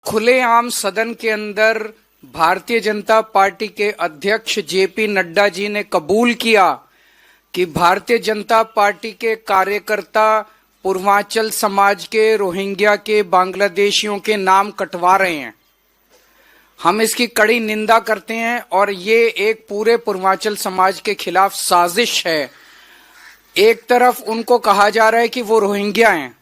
खुलेआम सदन के अंदर भारतीय जनता पार्टी के अध्यक्ष जेपी नड्डा जी ने कबूल किया कि भारतीय जनता पार्टी के कार्यकर्ता पूर्वांचल समाज के, रोहिंग्या के, बांग्लादेशियों के नाम कटवा रहे हैं। हम इसकी कड़ी निंदा करते हैं और ये एक पूरे पूर्वांचल समाज के खिलाफ साजिश है। एक तरफ उनको कहा जा रहा है कि वो रोहिंग्या हैं,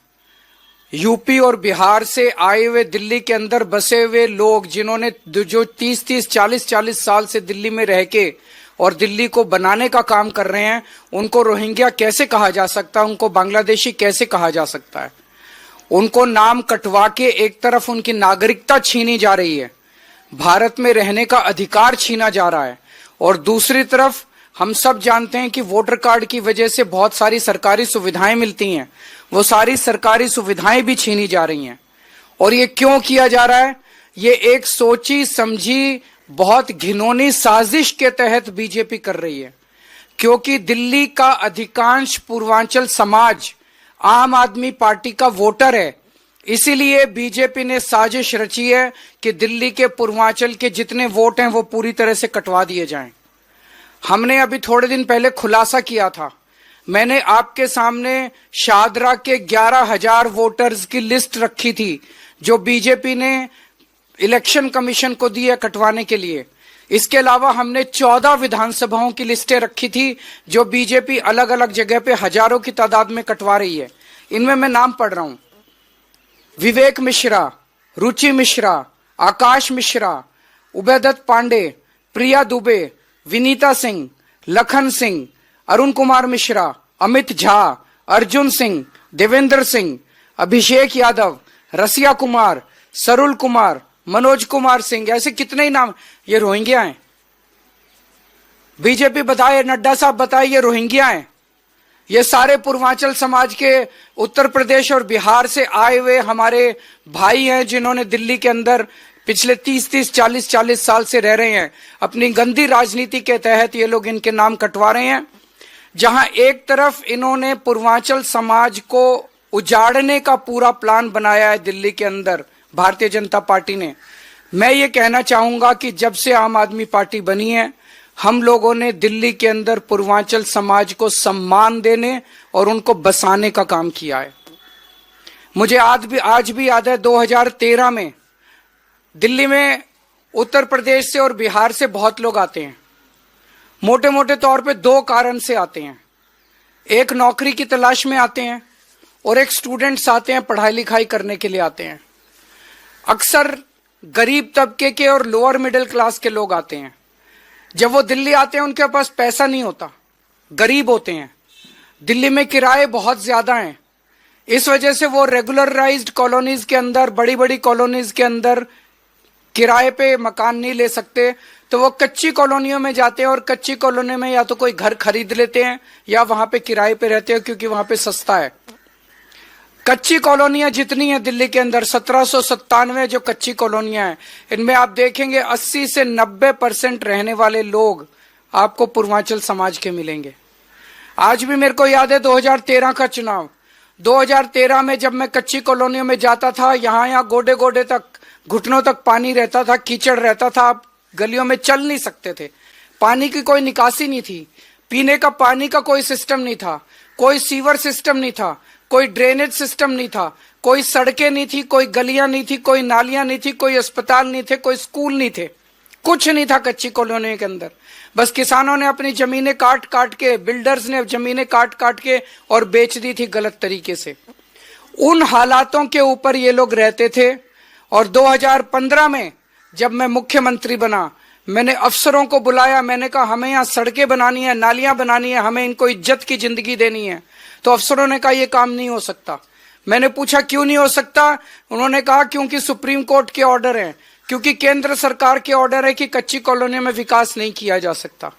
यूपी और बिहार से आए हुए दिल्ली के अंदर बसे हुए लोग जिन्होंने जो 30-30, 40-40 साल से दिल्ली में रह के और दिल्ली को बनाने का काम कर रहे हैं, उनको रोहिंग्या कैसे कहा जा सकता है, उनको बांग्लादेशी कैसे कहा जा सकता है। उनको नाम कटवा के एक तरफ उनकी नागरिकता छीनी जा रही है, भारत में रहने का अधिकार छीना जा रहा है, और दूसरी तरफ हम सब जानते हैं कि वोटर कार्ड की वजह से बहुत सारी सरकारी सुविधाएं मिलती हैं, वो सारी सरकारी सुविधाएं भी छीनी जा रही हैं। और ये क्यों किया जा रहा है? ये एक सोची समझी बहुत घिनौनी साजिश के तहत बीजेपी कर रही है, क्योंकि दिल्ली का अधिकांश पूर्वांचल समाज आम आदमी पार्टी का वोटर है। इसीलिए बीजेपी ने साजिश रची है कि दिल्ली के पूर्वांचल के जितने वोट हैं वो पूरी तरह से कटवा दिए जाएं। हमने अभी थोड़े दिन पहले खुलासा किया था, मैंने आपके सामने शादरा के 11,000 वोटर्स की लिस्ट रखी थी जो बीजेपी ने इलेक्शन कमीशन को दी है कटवाने के लिए। इसके अलावा हमने 14 विधानसभाओं की लिस्टें रखी थी जो बीजेपी अलग अलग जगह पे हजारों की तादाद में कटवा रही है। इनमें मैं नाम पढ़ रहा हूं: विवेक मिश्रा, रुचि मिश्रा, आकाश मिश्रा, उबैदत पांडे, प्रिया दुबे, विनीता सिंह, लखन सिंह, अरुण कुमार मिश्रा, अमित झा, अर्जुन सिंह, देवेंद्र सिंह, अभिषेक यादव, रसिया कुमार, सरुल कुमार, मनोज कुमार सिंह, ऐसे कितने ही नाम। ये रोहिंग्या हैं। बीजेपी बताए, नड्डा साहब बताए, ये रोहिंग्या हैं। ये सारे पूर्वांचल समाज के उत्तर प्रदेश और बिहार से आए हुए हमारे भाई हैं जिन्होंने दिल्ली के अंदर पिछले 30-30, 40-40 साल से रह रहे हैं। अपनी गंदी राजनीति के तहत ये लोग इनके नाम कटवा रहे हैं। जहां एक तरफ इन्होंने पूर्वांचल समाज को उजाड़ने का पूरा प्लान बनाया है दिल्ली के अंदर भारतीय जनता पार्टी ने। मैं ये कहना चाहूंगा कि जब से आम आदमी पार्टी बनी है, हम लोगों ने दिल्ली के अंदर पूर्वांचल समाज को सम्मान देने और उनको बसाने का काम किया है। मुझे आज भी याद है 2013 में दिल्ली में उत्तर प्रदेश से और बिहार से बहुत लोग आते हैं। मोटे मोटे तौर पे 2 कारण से आते हैं। एक नौकरी की तलाश में आते हैं और एक स्टूडेंट्स आते हैं, पढ़ाई लिखाई करने के लिए आते हैं। अक्सर गरीब तबके के और लोअर मिडिल क्लास के लोग आते हैं। जब वो दिल्ली आते हैं उनके पास पैसा नहीं होता, गरीब होते हैं। दिल्ली में किराए बहुत ज्यादा हैं, इस वजह से वो रेगुलराइज्ड कॉलोनीज के अंदर, बड़ी बड़ी कॉलोनीज के अंदर किराए पे मकान नहीं ले सकते, तो वो कच्ची कॉलोनियों में जाते हैं और कच्ची कॉलोनी में या तो कोई घर खरीद लेते हैं या वहां पे किराए पे रहते हैं क्योंकि वहां पे सस्ता है। कच्ची कॉलोनियां जितनी हैं दिल्ली के अंदर, 1797 जो कच्ची कॉलोनियां हैं, इनमें आप देखेंगे 80 से 90% रहने वाले लोग आपको पूर्वांचल समाज के मिलेंगे। आज भी मेरे को याद है 2013 का चुनाव। 2013 में जब मैं कच्ची कॉलोनियों में जाता था, यहाँ गोडे गोडे तक, घुटनों तक पानी रहता था, कीचड़ रहता था, आप गलियों में चल नहीं सकते थे। पानी की कोई निकासी नहीं थी, पीने का पानी का कोई सिस्टम नहीं था, कोई सीवर सिस्टम नहीं था, कोई ड्रेनेज सिस्टम नहीं था, कोई सड़कें नहीं थी, कोई गलियां नहीं थी, कोई नालियां नहीं थी, कोई अस्पताल नहीं थे, कोई स्कूल नहीं थे, कुछ नहीं था कच्ची कॉलोनी के अंदर। बस किसानों ने अपनी जमीनें काट काट के, बिल्डर्स ने जमीनें काट काट के और बेच दी थी गलत तरीके से। उन हालातों के ऊपर ये लोग रहते थे। और 2015 में जब मैं मुख्यमंत्री बना, मैंने अफसरों को बुलाया, मैंने कहा हमें यहाँ सड़कें बनानी है, नालियां बनानी है, हमें इनको इज्जत की जिंदगी देनी है। तो अफसरों ने कहा ये काम नहीं हो सकता। मैंने पूछा क्यों नहीं हो सकता? उन्होंने कहा क्योंकि सुप्रीम कोर्ट के ऑर्डर है, क्योंकि केंद्र सरकार के ऑर्डर है कि कच्ची कॉलोनी में विकास नहीं किया जा सकता।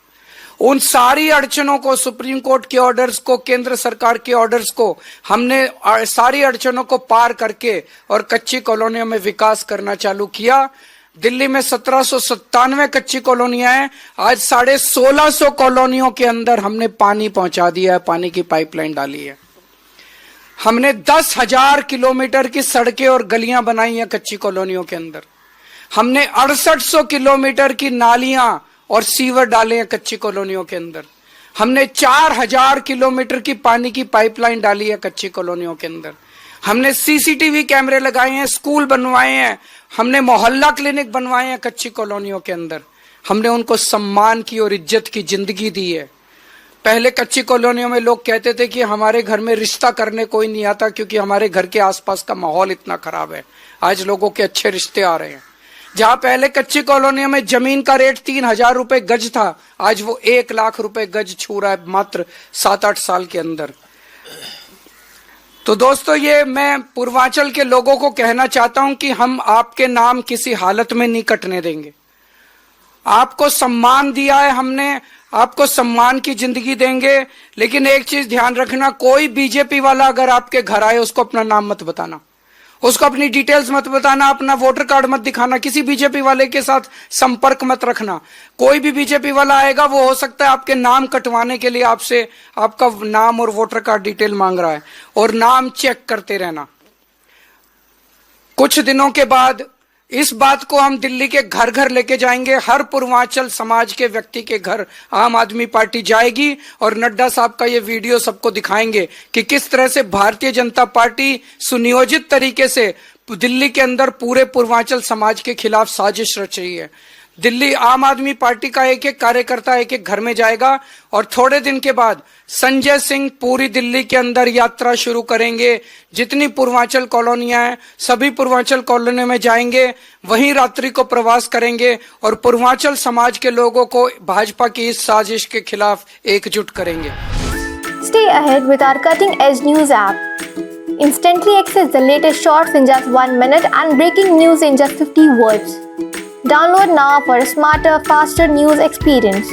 उन सारी अड़चनों को, सुप्रीम कोर्ट के ऑर्डर्स को, केंद्र सरकार के ऑर्डर्स को, हमने सारी अड़चनों को पार करके और कच्ची कॉलोनियों में विकास करना चालू किया। दिल्ली में 1797 कच्ची कॉलोनियां हैं, आज 1650 कॉलोनियों के अंदर हमने पानी पहुंचा दिया है, पानी की पाइपलाइन डाली है। हमने 10,000 किलोमीटर की सड़कें और गलियां बनाई हैं कच्ची कॉलोनियों के अंदर। हमने 6800 किलोमीटर की नालियां और सीवर डाले हैं कच्ची कॉलोनियों के अंदर। हमने 4000 किलोमीटर की पानी की पाइपलाइन डाली है कच्ची कॉलोनियों के अंदर। हमने सीसीटीवी कैमरे लगाए हैं, स्कूल बनवाए हैं, हमने मोहल्ला क्लिनिक बनवाए हैं कच्ची कॉलोनियों के अंदर। हमने उनको सम्मान की और इज्जत की जिंदगी दी है। पहले कच्ची कॉलोनियों में लोग कहते थे कि हमारे घर में रिश्ता करने कोई नहीं आता क्योंकि हमारे घर के आसपास का माहौल इतना खराब है। आज लोगों के अच्छे रिश्ते आ रहे हैं। जहां पहले कच्ची कॉलोनियों में जमीन का रेट 3,000 रुपए गज था, आज वो 1 लाख रुपए गज छू रहा है मात्र 7-8 साल के अंदर। तो दोस्तों, ये मैं पूर्वांचल के लोगों को कहना चाहता हूं कि हम आपके नाम किसी हालत में नहीं कटने देंगे। आपको सम्मान दिया है हमने, आपको सम्मान की जिंदगी देंगे। लेकिन एक चीज ध्यान रखना, कोई बीजेपी वाला अगर आपके घर आए उसको अपना नाम मत बताना, उसको अपनी डिटेल्स मत बताना, अपना वोटर कार्ड मत दिखाना, किसी बीजेपी वाले के साथ संपर्क मत रखना। कोई भी बीजेपी वाला आएगा वो हो सकता है आपके नाम कटवाने के लिए आपसे आपका नाम और वोटर कार्ड डिटेल मांग रहा है, और नाम चेक करते रहना। कुछ दिनों के बाद इस बात को हम दिल्ली के घर घर लेके जाएंगे। हर पूर्वांचल समाज के व्यक्ति के घर आम आदमी पार्टी जाएगी और नड्डा साहब का ये वीडियो सबको दिखाएंगे कि किस तरह से भारतीय जनता पार्टी सुनियोजित तरीके से दिल्ली के अंदर पूरे पूर्वांचल समाज के खिलाफ साजिश रच रही है। दिल्ली आम आदमी पार्टी का एक एक कार्यकर्ता एक एक घर में जाएगा और थोड़े दिन के बाद संजय सिंह पूरी दिल्ली के अंदर यात्रा शुरू करेंगे। जितनी पूर्वांचल कॉलोनियां हैं सभी पूर्वांचल कॉलोनियों में जाएंगे, वहीं रात्रि को प्रवास करेंगे और पूर्वांचल समाज के लोगों को भाजपा की इस साजिश के खिलाफ एकजुट करेंगे। Stay ahead with our cutting edge news app. Instantly access the latest shorts in just 1 minute and breaking news in just 50 words. Download now for a smarter, faster news experience.